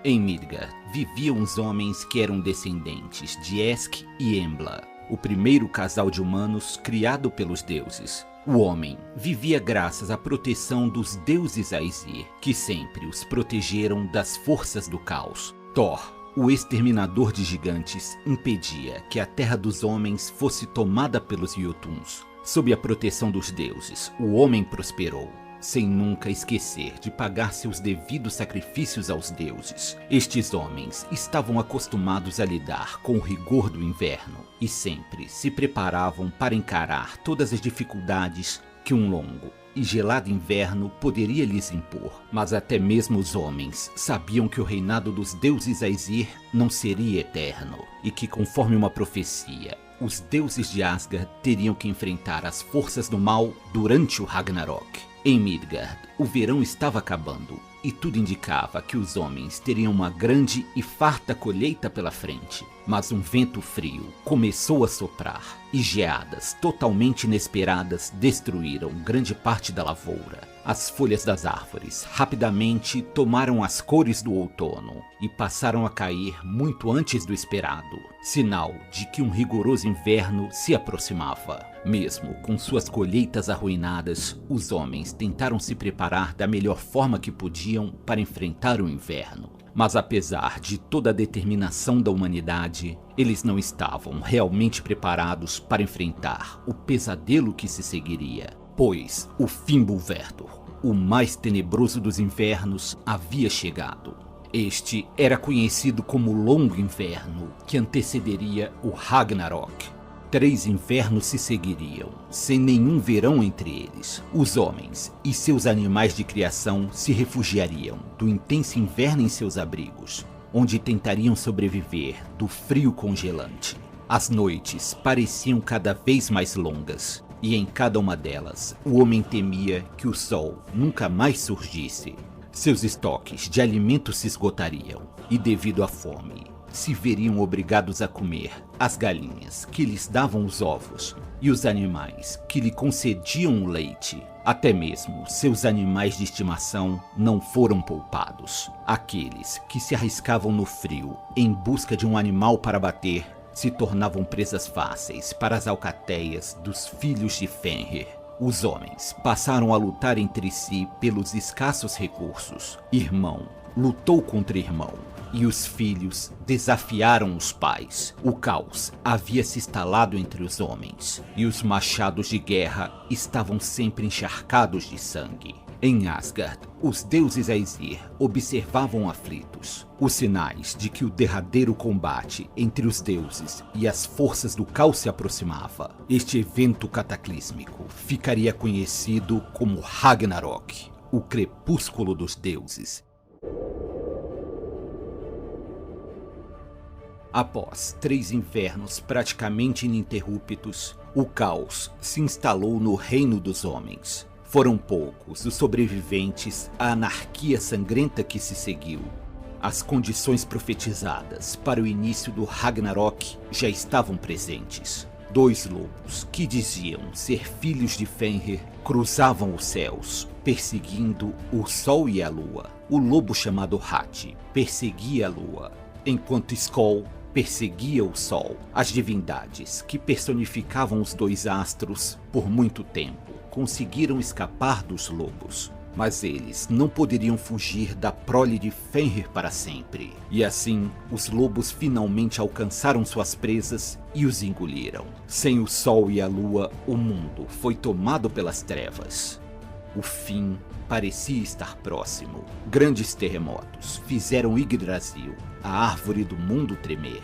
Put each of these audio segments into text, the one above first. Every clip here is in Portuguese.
Em Midgard viviam uns homens que eram descendentes de Esk e Embla, o primeiro casal de humanos criado pelos deuses. O homem vivia graças à proteção dos deuses Aesir, que sempre os protegeram das forças do caos. Thor, o exterminador de gigantes, impedia que a terra dos homens fosse tomada pelos Jotuns. Sob a proteção dos deuses, o homem prosperou, sem nunca esquecer de pagar seus devidos sacrifícios aos deuses. Estes homens estavam acostumados a lidar com o rigor do inverno e sempre se preparavam para encarar todas as dificuldades que um longo e gelado inverno poderia lhes impor. Mas até mesmo os homens sabiam que o reinado dos deuses Aesir não seria eterno e que, conforme uma profecia, os deuses de Asgard teriam que enfrentar as forças do mal durante o Ragnarok. Em Midgard, o verão estava acabando e tudo indicava que os homens teriam uma grande e farta colheita pela frente. Mas um vento frio começou a soprar e geadas totalmente inesperadas destruíram grande parte da lavoura. As folhas das árvores rapidamente tomaram as cores do outono e passaram a cair muito antes do esperado, sinal de que um rigoroso inverno se aproximava. Mesmo com suas colheitas arruinadas, os homens tentaram se preparar da melhor forma que podiam para enfrentar o inverno. Mas apesar de toda a determinação da humanidade, eles não estavam realmente preparados para enfrentar o pesadelo que se seguiria. Pois o Fimbulverdor, o mais tenebroso dos invernos, havia chegado. Este era conhecido como o Longo Inverno, que antecederia o Ragnarok. 3 invernos se seguiriam, sem nenhum verão entre eles. Os homens e seus animais de criação se refugiariam do intenso inverno em seus abrigos, onde tentariam sobreviver do frio congelante. As noites pareciam cada vez mais longas, e em cada uma delas, o homem temia que o sol nunca mais surgisse. Seus estoques de alimentos se esgotariam, e devido à fome, se veriam obrigados a comer as galinhas que lhes davam os ovos e os animais que lhe concediam o leite. Até mesmo seus animais de estimação não foram poupados. Aqueles que se arriscavam no frio em busca de um animal para bater se tornavam presas fáceis para as alcateias dos filhos de Fenrir. Os homens passaram a lutar entre si pelos escassos recursos. Irmão lutou contra irmão, e os filhos desafiaram os pais. O caos havia se instalado entre os homens, e os machados de guerra estavam sempre encharcados de sangue. Em Asgard, os deuses Aesir observavam aflitos os sinais de que o derradeiro combate entre os deuses e as forças do caos se aproximava. Este evento cataclísmico ficaria conhecido como Ragnarok, o crepúsculo dos deuses. Após 3 invernos praticamente ininterruptos, o caos se instalou no reino dos homens. Foram poucos os sobreviventes à anarquia sangrenta que se seguiu. As condições profetizadas para o início do Ragnarok já estavam presentes. 2 lobos, que diziam ser filhos de Fenrir, cruzavam os céus, perseguindo o sol e a lua. O lobo chamado Hati perseguia a lua, enquanto Skoll perseguia o sol. As divindades que personificavam os 2 astros por muito tempo conseguiram escapar dos lobos, mas eles não poderiam fugir da prole de Fenrir para sempre. E assim, os lobos finalmente alcançaram suas presas e os engoliram. Sem o sol e a lua, o mundo foi tomado pelas trevas. O fim parecia estar próximo. Grandes terremotos fizeram Yggdrasil, a árvore do mundo, tremer.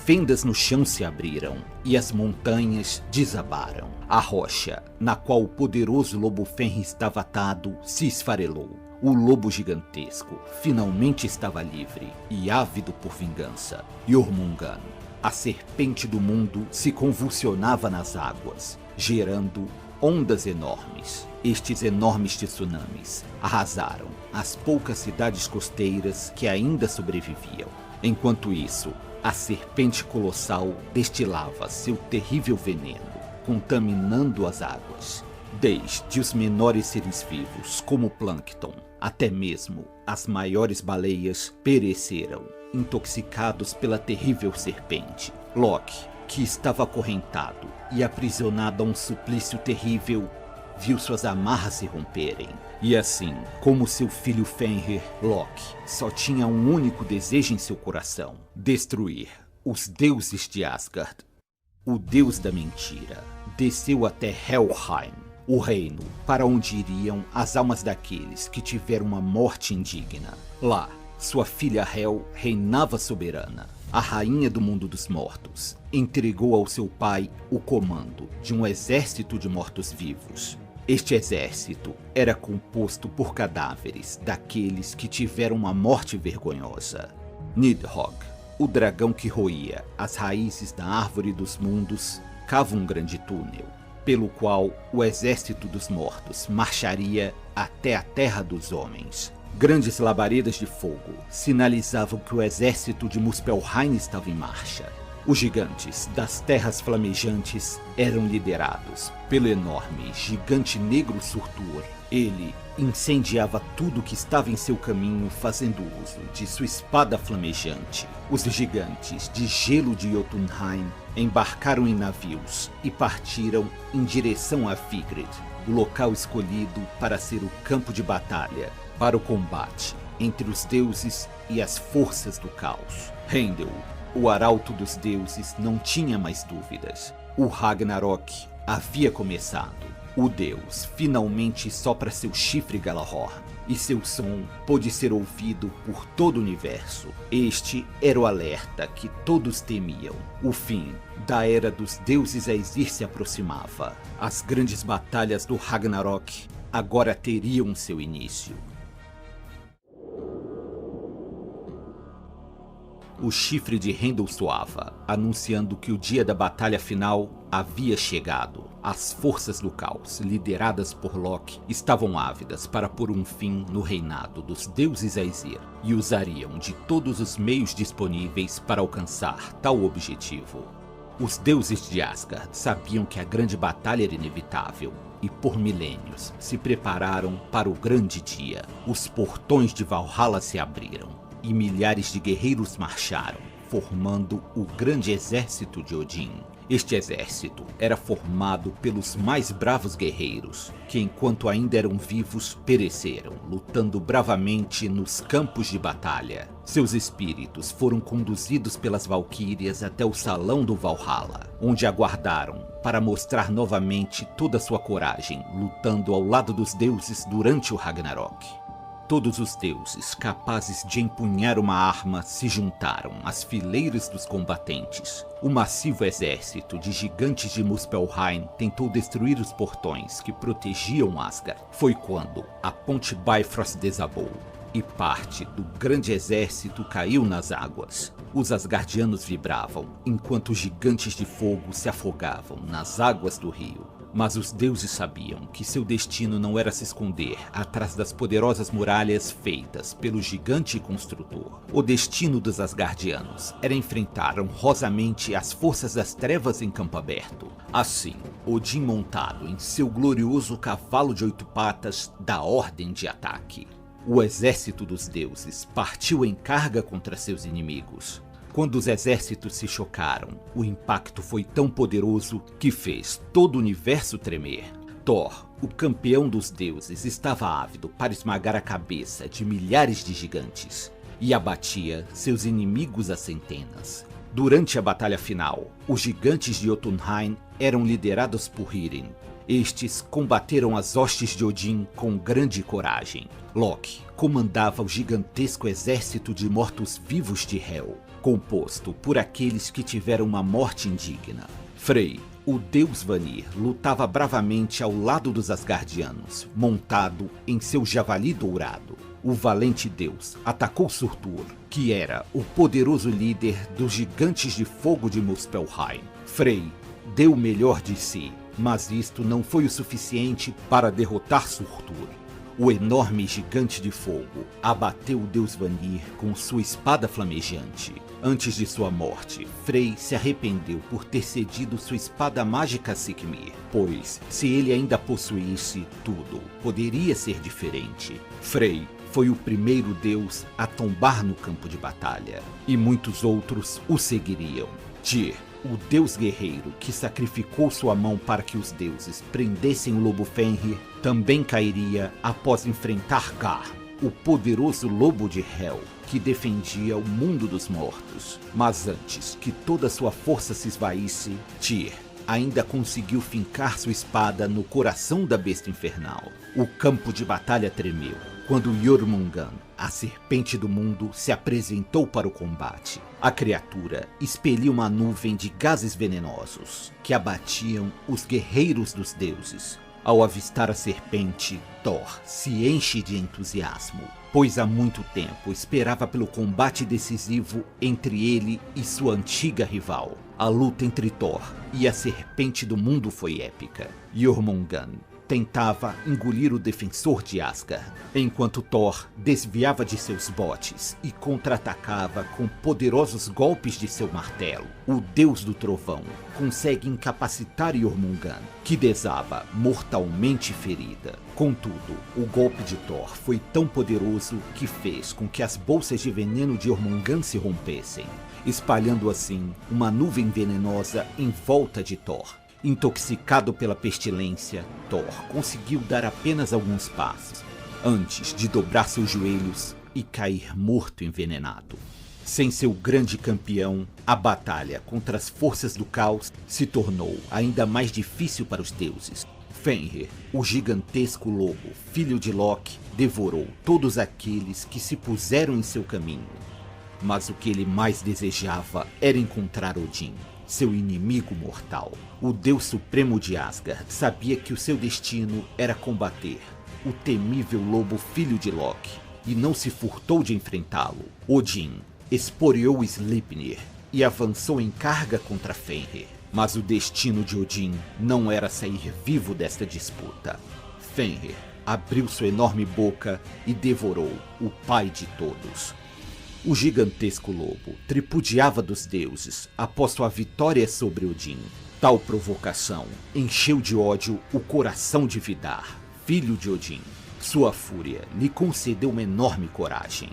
Fendas no chão se abriram e as montanhas desabaram. A rocha, na qual o poderoso lobo Fenrir estava atado, se esfarelou. O lobo gigantesco finalmente estava livre e ávido por vingança. Jormungand, a serpente do mundo, se convulsionava nas águas, gerando ondas enormes. Estes enormes tsunamis arrasaram as poucas cidades costeiras que ainda sobreviviam. Enquanto isso, a serpente colossal destilava seu terrível veneno, contaminando as águas, Desde os menores seres vivos, como o plâncton, até mesmo as maiores baleias pereceram, intoxicados pela terrível serpente. Loki, que estava acorrentado e aprisionado a um suplício terrível, viu suas amarras se romperem. E assim como seu filho Fenrir, Loki só tinha um único desejo em seu coração: destruir os deuses de Asgard. O deus da mentira desceu até Helheim, o reino para onde iriam as almas daqueles que tiveram uma morte indigna. Lá, sua filha Hel reinava soberana. A rainha do mundo dos mortos entregou ao seu pai o comando de um exército de mortos-vivos. Este exército era composto por cadáveres daqueles que tiveram uma morte vergonhosa. Nidhogg, o dragão que roía as raízes da árvore dos mundos, cava um grande túnel, pelo qual o exército dos mortos marcharia até a terra dos homens. Grandes labaredas de fogo sinalizavam que o exército de Muspelheim estava em marcha. Os gigantes das terras flamejantes eram liderados pelo enorme gigante negro Surtur. Ele incendiava tudo que estava em seu caminho, fazendo uso de sua espada flamejante. Os gigantes de gelo de Jotunheim embarcaram em navios e partiram em direção a Vigrid, o local escolhido para ser o campo de batalha para o combate entre os deuses e as forças do caos. Heimdall, o arauto dos deuses, não tinha mais dúvidas. O Ragnarok havia começado. O deus finalmente sopra seu chifre Galahorn, e seu som pôde ser ouvido por todo o universo. Este era o alerta que todos temiam. O fim da era dos deuses Aesir se aproximava. As grandes batalhas do Ragnarok agora teriam seu início. O chifre de Heimdall soava, anunciando que o dia da batalha final havia chegado. As forças do caos, lideradas por Loki, estavam ávidas para pôr um fim no reinado dos deuses Aesir, e usariam de todos os meios disponíveis para alcançar tal objetivo. Os deuses de Asgard sabiam que a grande batalha era inevitável, e por milênios se prepararam para o grande dia. Os portões de Valhalla se abriram, e milhares de guerreiros marcharam, formando o grande exército de Odin. Este exército era formado pelos mais bravos guerreiros, que enquanto ainda eram vivos, pereceram, lutando bravamente nos campos de batalha. Seus espíritos foram conduzidos pelas valquírias até o salão do Valhalla, onde aguardaram para mostrar novamente toda sua coragem, lutando ao lado dos deuses durante o Ragnarok. Todos os deuses capazes de empunhar uma arma se juntaram às fileiras dos combatentes. O massivo exército de gigantes de Muspelheim tentou destruir os portões que protegiam Asgard. Foi quando a ponte Bifrost desabou e parte do grande exército caiu nas águas. Os asgardianos vibravam, enquanto os gigantes de fogo se afogavam nas águas do rio. Mas os deuses sabiam que seu destino não era se esconder atrás das poderosas muralhas feitas pelo gigante construtor. O destino dos asgardianos era enfrentar honrosamente as forças das trevas em campo aberto. Assim, Odin, montado em seu glorioso cavalo de 8 patas, dá ordem de ataque. O exército dos deuses partiu em carga contra seus inimigos. Quando os exércitos se chocaram, o impacto foi tão poderoso que fez todo o universo tremer. Thor, o campeão dos deuses, estava ávido para esmagar a cabeça de milhares de gigantes e abatia seus inimigos a centenas. Durante a batalha final, os gigantes de Jotunheim eram liderados por Hyrinn. Estes combateram as hostes de Odin com grande coragem. Loki comandava o gigantesco exército de mortos-vivos de Hel, composto por aqueles que tiveram uma morte indigna. Frey, o deus Vanir, lutava bravamente ao lado dos asgardianos, montado em seu javali dourado. O valente deus atacou Surtur, que era o poderoso líder dos gigantes de fogo de Muspelheim. Frey deu o melhor de si, mas isto não foi o suficiente para derrotar Surtur. O enorme gigante de fogo abateu o deus Vanir com sua espada flamejante. Antes de sua morte, Frey se arrependeu por ter cedido sua espada mágica a Sigmir, pois, se ele ainda possuísse tudo, poderia ser diferente. Frey foi o primeiro deus a tombar no campo de batalha, e muitos outros o seguiriam. Tyr, o deus guerreiro que sacrificou sua mão para que os deuses prendessem o lobo Fenrir, também cairia após enfrentar Gar, o poderoso lobo de Hel, que defendia o mundo dos mortos. Mas antes que toda sua força se esvaísse, Tyr ainda conseguiu fincar sua espada no coração da besta infernal. O campo de batalha tremeu quando Jormungand, a serpente do mundo, se apresentou para o combate. A criatura expelia uma nuvem de gases venenosos que abatiam os guerreiros dos deuses. Ao avistar a serpente, Thor se enche de entusiasmo, pois há muito tempo esperava pelo combate decisivo entre ele e sua antiga rival. A luta entre Thor e a serpente do mundo foi épica. Jormungand tentava engolir o defensor de Asgard, enquanto Thor desviava de seus botes e contra-atacava com poderosos golpes de seu martelo. O deus do trovão consegue incapacitar Jormungand, que desaba mortalmente ferida. Contudo, o golpe de Thor foi tão poderoso que fez com que as bolsas de veneno de Jormungand se rompessem, espalhando assim uma nuvem venenosa em volta de Thor. Intoxicado pela pestilência, Thor conseguiu dar apenas alguns passos, antes de dobrar seus joelhos e cair morto envenenado. Sem seu grande campeão, a batalha contra as forças do caos se tornou ainda mais difícil para os deuses. Fenrir, o gigantesco lobo, filho de Loki, devorou todos aqueles que se puseram em seu caminho. Mas o que ele mais desejava era encontrar Odin, seu inimigo mortal. O deus supremo de Asgard sabia que o seu destino era combater o temível lobo filho de Loki, e não se furtou de enfrentá-lo. Odin esporeou Sleipnir e avançou em carga contra Fenrir. Mas o destino de Odin não era sair vivo desta disputa. Fenrir abriu sua enorme boca e devorou o pai de todos. O gigantesco lobo tripudiava dos deuses após sua vitória sobre Odin. Tal provocação encheu de ódio o coração de Vidar, filho de Odin. Sua fúria lhe concedeu uma enorme coragem.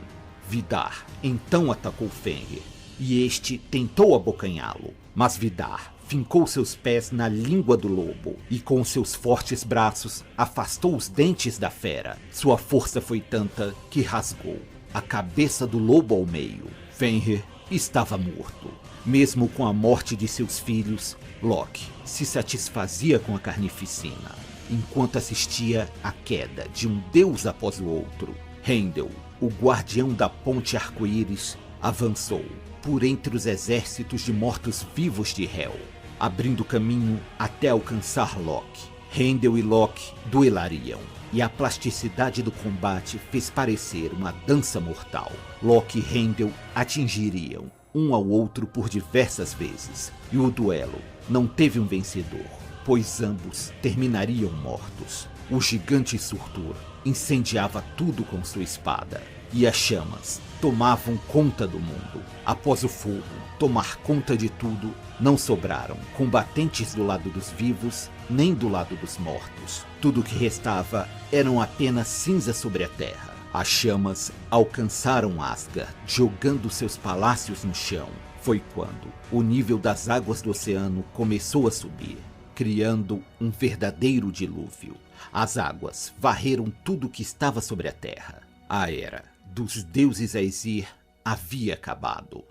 Vidar então atacou Fenrir, e este tentou abocanhá-lo, mas Vidar fincou seus pés na língua do lobo e com seus fortes braços afastou os dentes da fera. Sua força foi tanta que rasgou a cabeça do lobo ao meio. Fenrir estava morto. Mesmo com a morte de seus filhos, Loki se satisfazia com a carnificina, enquanto assistia à queda de um deus após o outro. Heimdall, o guardião da ponte arco-íris, avançou por entre os exércitos de mortos-vivos de Hel, abrindo caminho até alcançar Loki. Heimdall e Loki duelariam, e a plasticidade do combate fez parecer uma dança mortal. Loki e Heimdall atingiriam um ao outro por diversas vezes, e o duelo não teve um vencedor, pois ambos terminariam mortos. O gigante Surtur incendiava tudo com sua espada, e as chamas tomavam conta do mundo. Após o fogo tomar conta de tudo, não sobraram combatentes do lado dos vivos, nem do lado dos mortos. Tudo o que restava eram apenas cinzas sobre a terra. As chamas alcançaram Asgard, jogando seus palácios no chão. Foi quando o nível das águas do oceano começou a subir, criando um verdadeiro dilúvio. As águas varreram tudo que estava sobre a terra. A era dos deuses Aesir havia acabado.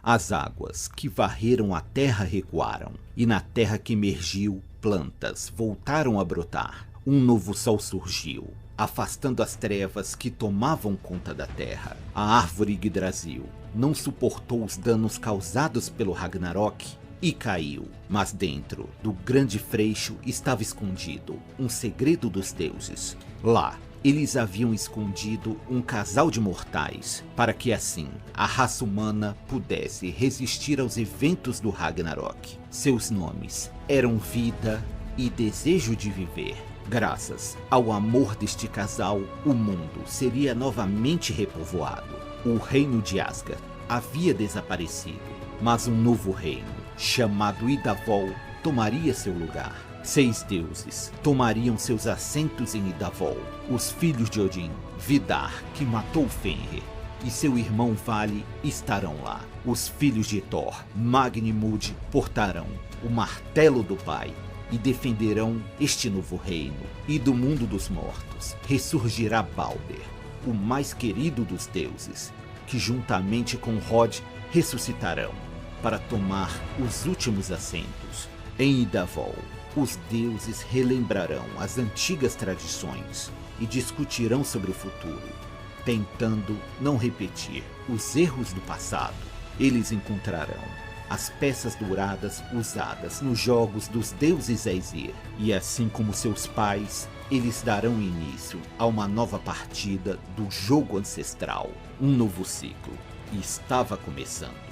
As águas que varreram a terra recuaram, e na terra que emergiu, plantas voltaram a brotar. Um novo sol surgiu, afastando as trevas que tomavam conta da terra. A árvore Yggdrasil não suportou os danos causados pelo Ragnarok e caiu. Mas dentro do grande freixo estava escondido um segredo dos deuses. Lá, eles haviam escondido um casal de mortais, para que assim a raça humana pudesse resistir aos eventos do Ragnarok. Seus nomes eram Vida e Desejo de Viver. Graças ao amor deste casal, o mundo seria novamente repovoado. O reino de Asgard havia desaparecido, mas um novo reino, chamado Idavol, tomaria seu lugar. 6 deuses tomariam seus assentos em Idavol. Os filhos de Odin, Vidar, que matou Fenrir, e seu irmão Vali estarão lá. Os filhos de Thor, Magni e Mud, portarão o martelo do pai e defenderão este novo reino. E do mundo dos mortos ressurgirá Balder, o mais querido dos deuses, que juntamente com Rod ressuscitarão para tomar os últimos assentos. Em Idavol, os deuses relembrarão as antigas tradições e discutirão sobre o futuro, tentando não repetir os erros do passado. Eles encontrarão as peças douradas usadas nos jogos dos deuses Aesir, e assim como seus pais, eles darão início a uma nova partida do jogo ancestral. Um novo ciclo estava começando.